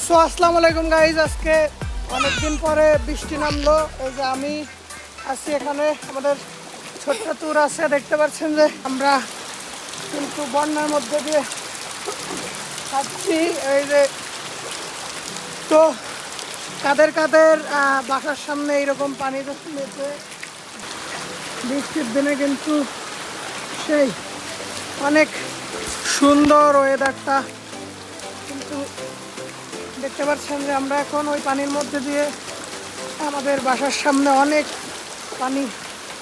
So আসসালামু আলাইকুম guys, আজকে অনেকদিন পরে বৃষ্টি নামলো। এই যে আমি আছি এখানে, আমাদের ছোট্ট ট্যুর আছে, দেখতে পাচ্ছেন যে আমরা কিন্তু বন্যার মধ্যে দিয়ে যাচ্ছি। এই যে তো কাদের কাদের বাসার সামনে এইরকম পানি জমেছে বৃষ্টির দিনে, কিন্তু সেই অনেক সুন্দর ওয়েদারটা। কিন্তু দেখতে পাচ্ছেন যে আমরা এখন ওই পানির মধ্যে দিয়ে, আমাদের বাসার সামনে অনেক পানি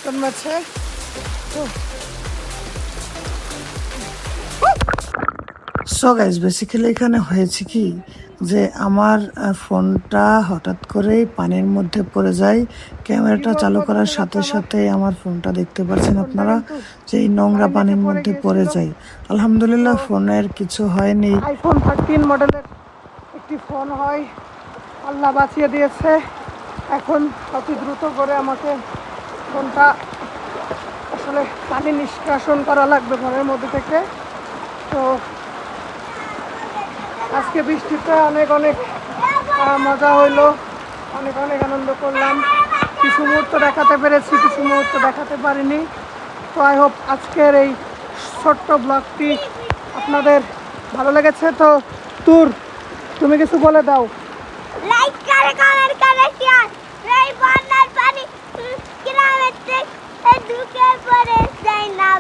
জন্মেছে। তো সো গাইজ, বেসিক্যালি এখানে হয়েছে কি যে আমার ফোনটা হঠাৎ করেই পানির মধ্যে পড়ে যায়। ক্যামেরাটা চালু করার সাথে সাথে আমার ফোনটা দেখতে পাচ্ছেন আপনারা যে এই নোংরা পানির মধ্যে পড়ে যায়। আলহামদুলিল্লাহ ফোনের কিছু হয়নি। আইফোন 13 মডেলের একটি ফোন হয়, আল্লাহ বাঁচিয়ে দিয়েছে। এখন অতি দ্রুত করে আমাকে ফোনটা আসলে পানি নিষ্কাশন করা লাগবে ঘরের মধ্যে থেকে। তো আজকে বৃষ্টিতে অনেক অনেক মজা হইলো, অনেক অনেক আনন্দ করলাম। কিছু মুহূর্ত দেখাতে পেরেছি, কিছু মুহূর্ত দেখাতে পারিনি। তো আই হোপ আজকের এই ছোট্ট ব্লগটি আপনাদের ভালো লেগেছে। তো তুমি কিছু বলে দাও। লাইক করে, কমেন্ট করে, শেয়ার। এই বন্যার পানি গ্রামের থেকে ঢুকে পড়ে যায় না।